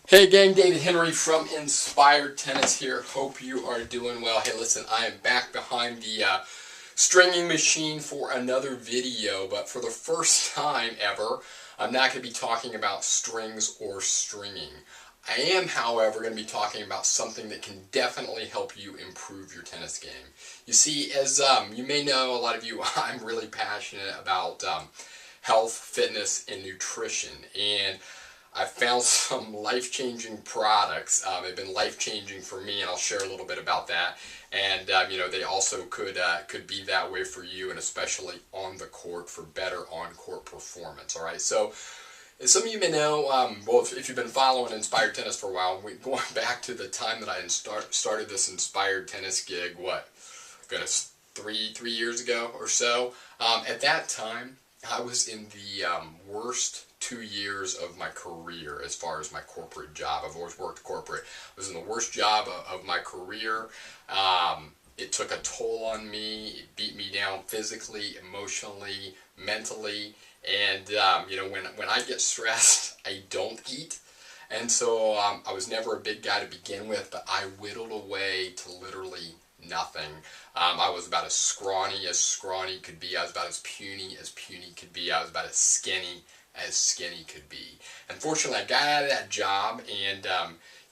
Hey gang, David Henry from Inspired Tennis here. Hope you are doing well. Hey listen, I am back behind the stringing machine for another video, but for the first time ever, I'm not going to be talking about strings or stringing. I am, however, going to be talking about something that can definitely help you improve your tennis game. You see, as you may know, a lot of you, I'm really passionate about health, fitness, and nutrition, and I found some life-changing products. They've been life-changing for me, and I'll share a little bit about that. And they also could be that way for you, and especially on the court for better on-court performance. All right, so as some of you may know, well, if you've been following Inspired Tennis for a while, going back to the time that I started this Inspired Tennis gig, what, goodness, three years ago or so. At that time, I was in the worst 2 years of my career as far as my corporate job. I've always worked corporate. I was in the worst job of my career. It took a toll on me. It beat me down physically, emotionally, mentally. And when I get stressed, I don't eat. And so I was never a big guy to begin with, but I whittled away to literally nothing. I was about as scrawny could be. I was about as puny could be. I was about as skinny could be. Unfortunately, I got out of that job and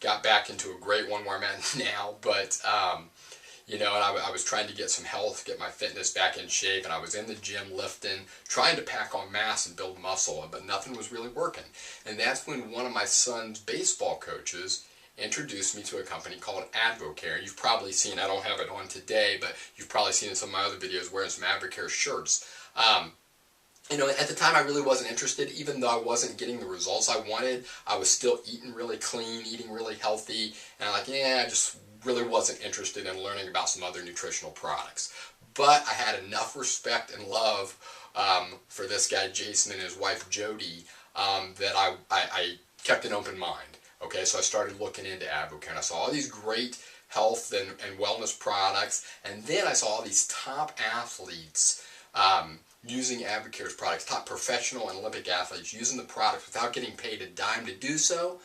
got back into a great one where I'm at now. But and I was trying to get some health, get my fitness back in shape, and I was in the gym lifting, trying to pack on mass and build muscle, but nothing was really working. And that's when one of my son's baseball coaches introduced me to a company called Advocare. You've probably seen, I don't have it on today, but you've probably seen in some of my other videos wearing some Advocare shirts. At the time I really wasn't interested, even though I wasn't getting the results I wanted. I was still eating really clean, eating really healthy, and I just really wasn't interested in learning about some other nutritional products. But I had enough respect and love for this guy Jason and his wife Jody that I kept an open mind. Okay, so I started looking into Advocare, and I saw all these great health and wellness products, and then I saw all these top athletes using Advocare's products, top professional and Olympic athletes using the products without getting paid a dime to do so.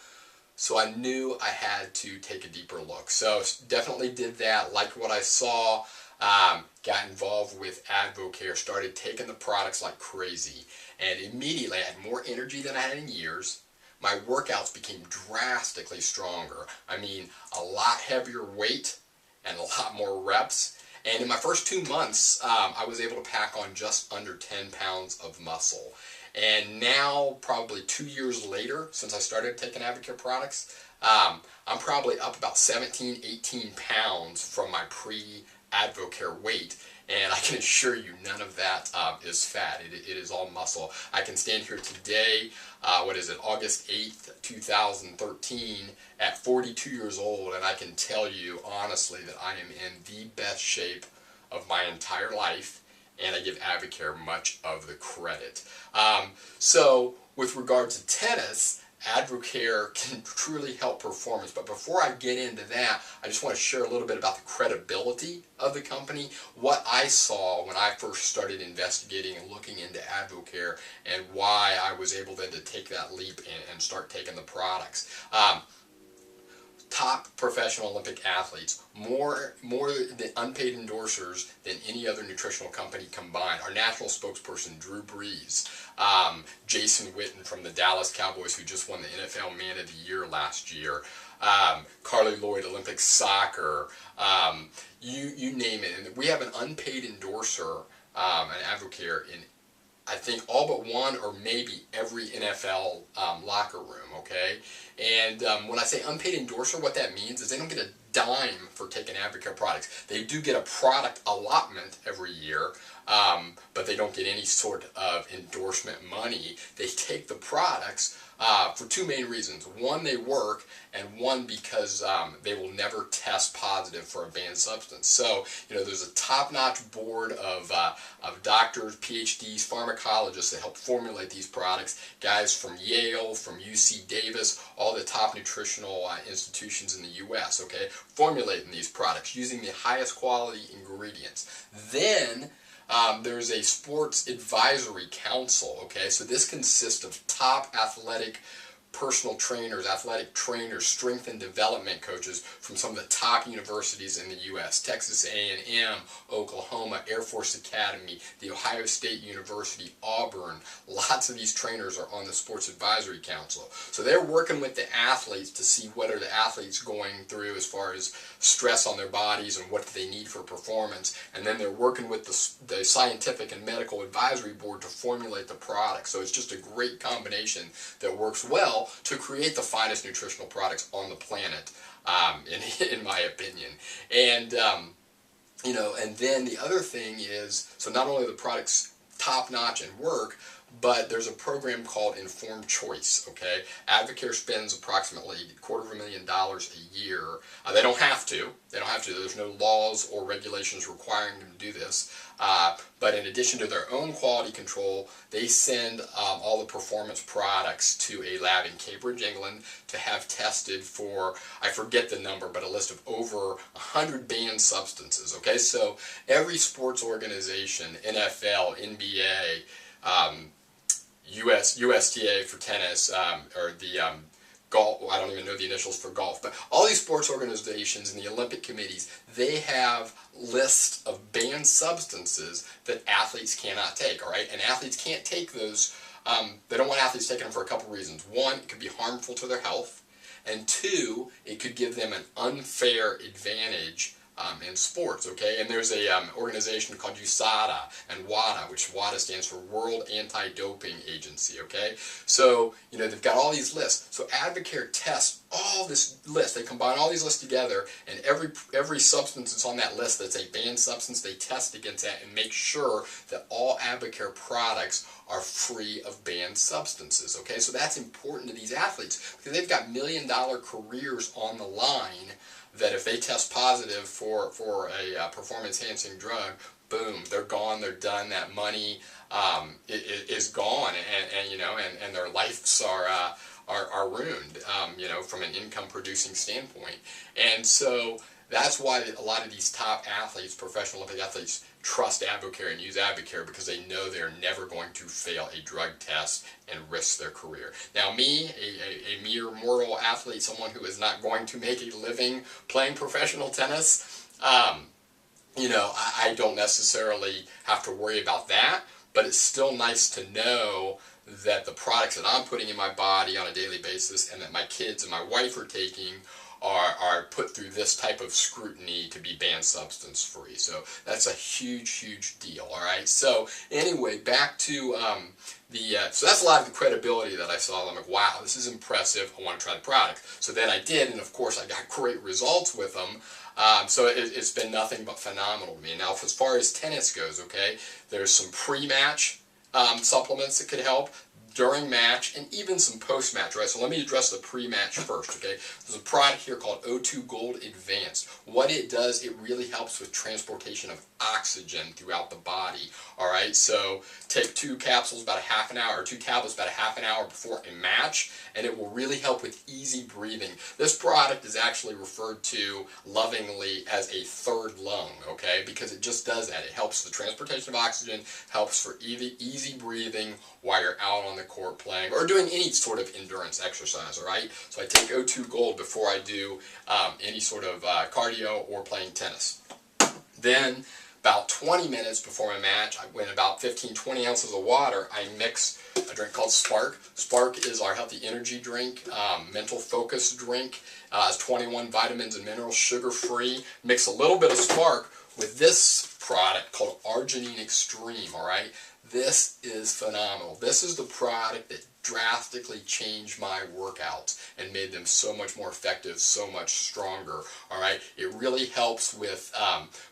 So I knew I had to take a deeper look. So definitely did that, liked what I saw, got involved with Advocare, started taking the products like crazy, and immediately I had more energy than I had in years. My workouts became drastically stronger. I mean, a lot heavier weight and a lot more reps. And in my first 2 months, I was able to pack on just under 10 pounds of muscle. And now, probably 2 years later, since I started taking Advocare products, I'm probably up about 17, 18 pounds from my pre-Advocare weight. And I can assure you, none of that is fat. It is all muscle. I can stand here today, August 8th, 2013, at 42 years old, and I can tell you honestly that I am in the best shape of my entire life, and I give Advocare much of the credit. So, with regard to tennis, Advocare can truly help performance. But before I get into that, I just want to share a little bit about the credibility of the company, what I saw when I first started investigating and looking into Advocare, and why I was able then to take that leap and start taking the products. Top professional Olympic athletes, more than unpaid endorsers than any other nutritional company combined. Our national spokesperson, Drew Brees, Jason Witten from the Dallas Cowboys, who just won the NFL Man of the Year last year, Carly Lloyd, Olympic soccer, you name it. And we have an unpaid endorser, an Advocare, in I think all but one or maybe every NFL locker room, okay? And when I say unpaid endorser, what that means is they don't get a dime for taking Advocare products. They do get a product allotment every year, but they don't get any sort of endorsement money. They take the products for two main reasons. One, they work, and one, because they will never test positive for a banned substance. So, there's a top-notch board of doctors, PhDs, pharmacologists that help formulate these products. Guys from Yale, from UC Davis, all the top nutritional institutions in the U.S., okay, formulating these products using the highest quality ingredients. Then, there's a sports advisory council, okay? So this consists of top athletic personal trainers, athletic trainers, strength and development coaches from some of the top universities in the U.S. Texas A&M, Oklahoma, Air Force Academy, The Ohio State University, Auburn. Lots of these trainers are on the Sports Advisory Council. So they're working with the athletes to see what are the athletes going through as far as stress on their bodies and what do they need for performance. And then they're working with the Scientific and Medical Advisory Board to formulate the product. So it's just a great combination that works well to create the finest nutritional products on the planet, in my opinion. And you know, and then the other thing is, so not only are the products top-notch and work, but there's a program called Informed Choice, okay? Advocare spends approximately $250,000 a year. They don't have to. They don't have to. There's no laws or regulations requiring them to do this. But in addition to their own quality control, they send all the performance products to a lab in Cambridge, England, to have tested for, I forget the number, but a list of over 100 banned substances, okay? So every sports organization, NFL, NBA, USTA for tennis, or the golf, I don't even know the initials for golf, but all these sports organizations and the Olympic committees, they have lists of banned substances that athletes cannot take, all right? And athletes can't take those, they don't want athletes taking them for a couple reasons. One, it could be harmful to their health, and two, it could give them an unfair advantage in sports, okay? And there's a organization called USADA and WADA, which WADA stands for World Anti-Doping Agency, okay? So, you know, they've got all these lists. So Advocare tests all this list. They combine all these lists together, and every substance that's on that list that's a banned substance, they test against that and make sure that all Advocare products are free of banned substances, okay? So that's important to these athletes because they've got million-dollar careers on the line, that if they test positive for a performance-enhancing drug, boom, they're gone, they're done. That money is gone, and you know, and their lives are ruined, you know, from an income-producing standpoint. And so that's why a lot of these top athletes, professional Olympic athletes, trust Advocare and use Advocare because they know they're never going to fail a drug test and risk their career. Now me, a mere mortal athlete, someone who is not going to make a living playing professional tennis, you know, I don't necessarily have to worry about that, but it's still nice to know that the products that I'm putting in my body on a daily basis and that my kids and my wife are taking are put through this type of scrutiny to be banned substance free. So that's a huge deal, all right? So anyway, back to so that's a lot of the credibility that I saw. I'm like, wow, this is impressive. I want to try the product. So then I did, and of course I got great results with them. So it's been nothing but phenomenal to me. Now, as far as tennis goes, okay, there's some pre-match supplements that could help, during match, and even some post-match, right? So let me address the pre-match first, okay? There's a product here called O2 Gold Advanced. What it does, it really helps with transportation of oxygen throughout the body, all right? So take 2 capsules about a half an hour, or 2 tablets about a half an hour before a match, and it will really help with easy breathing. This product is actually referred to lovingly as a third lung, okay? Because it just does that. It helps the transportation of oxygen, helps for easy breathing while you're out on the court playing or doing any sort of endurance exercise, all right? So I take O2 Gold before I do any sort of cardio or playing tennis. Then about 20 minutes before my match, in about 15-20 ounces of water, I mix a drink called Spark. Spark is our healthy energy drink, mental focus drink. It's 21 vitamins and minerals, sugar-free. Mix a little bit of Spark with this product called Arginine Extreme, all right? This is phenomenal. This is the product that drastically changed my workouts and made them so much more effective, so much stronger, all right? It really helps with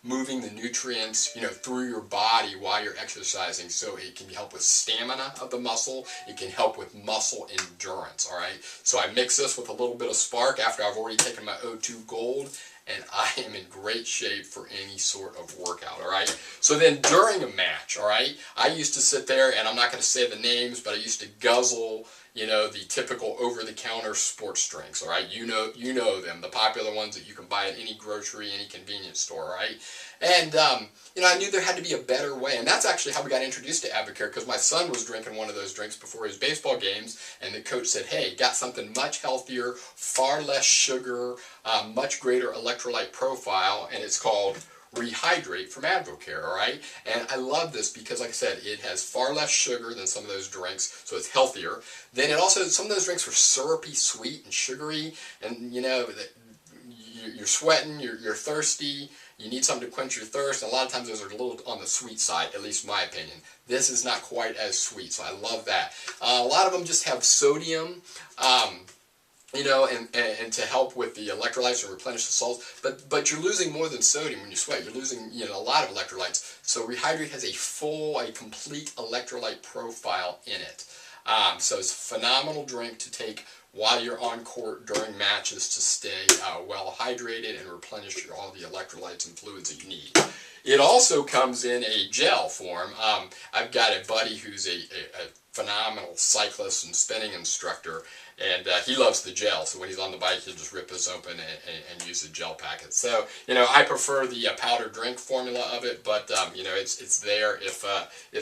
moving the nutrients, you know, through your body while you're exercising, so it can help with stamina of the muscle. It can help with muscle endurance, all right? So I mix this with a little bit of Spark after I've already taken my O2 Gold, and I am in great shape for any sort of workout, all right? So then during a match, all right, I used to sit there, and I'm not going to say the names, but I used to guzzle, the typical over-the-counter sports drinks, all right? You know them, the popular ones that you can buy at any grocery, any convenience store, right? And, I knew there had to be a better way, and that's actually how we got introduced to Advocare, because my son was drinking one of those drinks before his baseball games, and the coach said, hey, got something much healthier, far less sugar, much greater electrolyte profile, and it's called Rehydrate from Advocare, all right? And I love this because, like I said, it has far less sugar than some of those drinks, so it's healthier. Then it also, some of those drinks were syrupy, sweet, and sugary, and, you're sweating, you're thirsty, you need something to quench your thirst, and a lot of times those are a little on the sweet side, at least in my opinion. This is not quite as sweet, so I love that. A lot of them just have sodium, and to help with the electrolytes and replenish the salts, but you're losing more than sodium when you sweat. You're losing, a lot of electrolytes. So Rehydrate has a complete electrolyte profile in it. So it's a phenomenal drink to take while you're on court during matches to stay well hydrated and replenish all the electrolytes and fluids that you need. It also comes in a gel form. I've got a buddy who's a phenomenal cyclist and spinning instructor, and he loves the gel, so when he's on the bike he'll just rip this open and use the gel packet. So I prefer the powder drink formula of it, but it's there if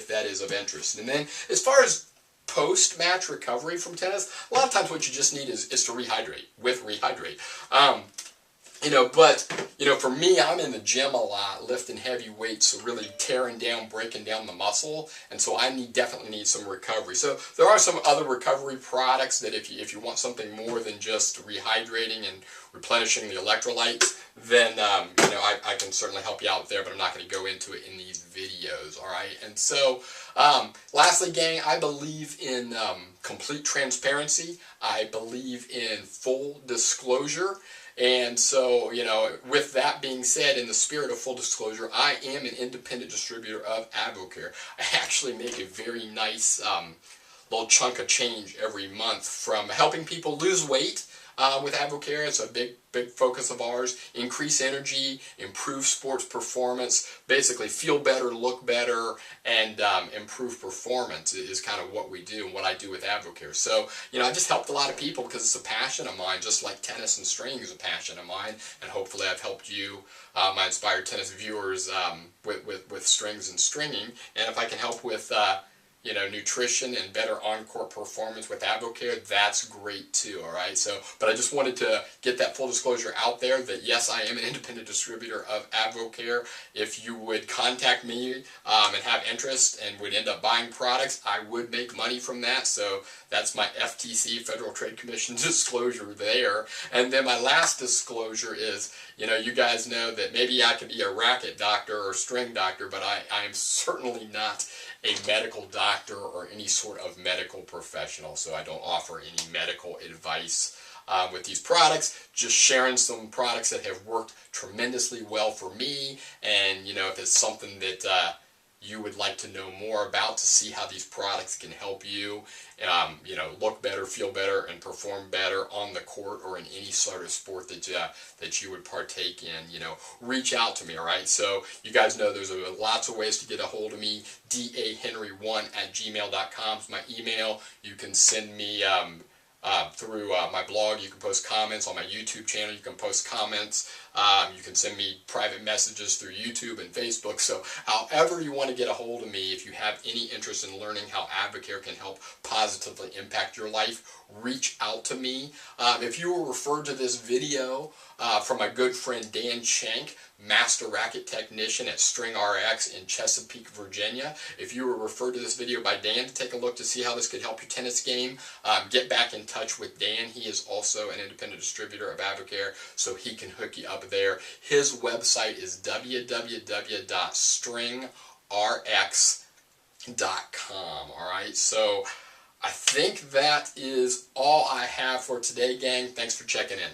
that is of interest. And then as far as post-match recovery from tennis, a lot of times what you just need is to rehydrate with Rehydrate. But for me, I'm in the gym a lot, lifting heavy weights, so really tearing down, breaking down the muscle, and so I definitely need some recovery. So there are some other recovery products that if you want something more than just rehydrating and replenishing the electrolytes, then I can certainly help you out there, but I'm not going to go into it in these videos, all right? And so lastly, gang, I believe in complete transparency. I believe in full disclosure. And so, with that being said, in the spirit of full disclosure, I am an independent distributor of Advocare. I actually make a very nice little chunk of change every month from helping people lose weight with Advocare. It's a big focus of ours. Increase energy, improve sports performance, basically feel better, look better, and improve performance is kind of what we do and what I do with Advocare. So, I just helped a lot of people because it's a passion of mine, just like tennis and stringing is a passion of mine, and hopefully I've helped you, my Inspired Tennis viewers, with strings and stringing. And if I can help with nutrition and better on-court performance with Advocare, that's great too, all right? So, but I just wanted to get that full disclosure out there that yes, I am an independent distributor of Advocare. If you would contact me and have interest and would end up buying products, I would make money from that. So that's my FTC, Federal Trade Commission disclosure there. And then my last disclosure is, you guys know that maybe I could be a racket doctor or string doctor, but I am certainly not a medical doctor or any sort of medical professional, so I don't offer any medical advice with these products. Just sharing some products that have worked tremendously well for me, and if it's something that you would like to know more about to see how these products can help you, look better, feel better, and perform better on the court or in any sort of sport that you would partake in, reach out to me, all right? So you guys know there's lots of ways to get a hold of me. dahenry1@gmail.com is my email. You can send me through my blog. You can post comments on my YouTube channel. You can post comments. You can send me private messages through YouTube and Facebook. So however you want to get a hold of me, if you have any interest in learning how Advocare can help positively impact your life, reach out to me. If you were referred to this video from my good friend Dan Shank, Master Racket Technician at String RX in Chesapeake, Virginia. If you were referred to this video by Dan to take a look to see how this could help your tennis game, get back in touch with Dan. He is also an independent distributor of Advocare, so he can hook you up there. His website is www.stringrx.com. Alright, so I think that is all I have for today, gang. Thanks for checking in.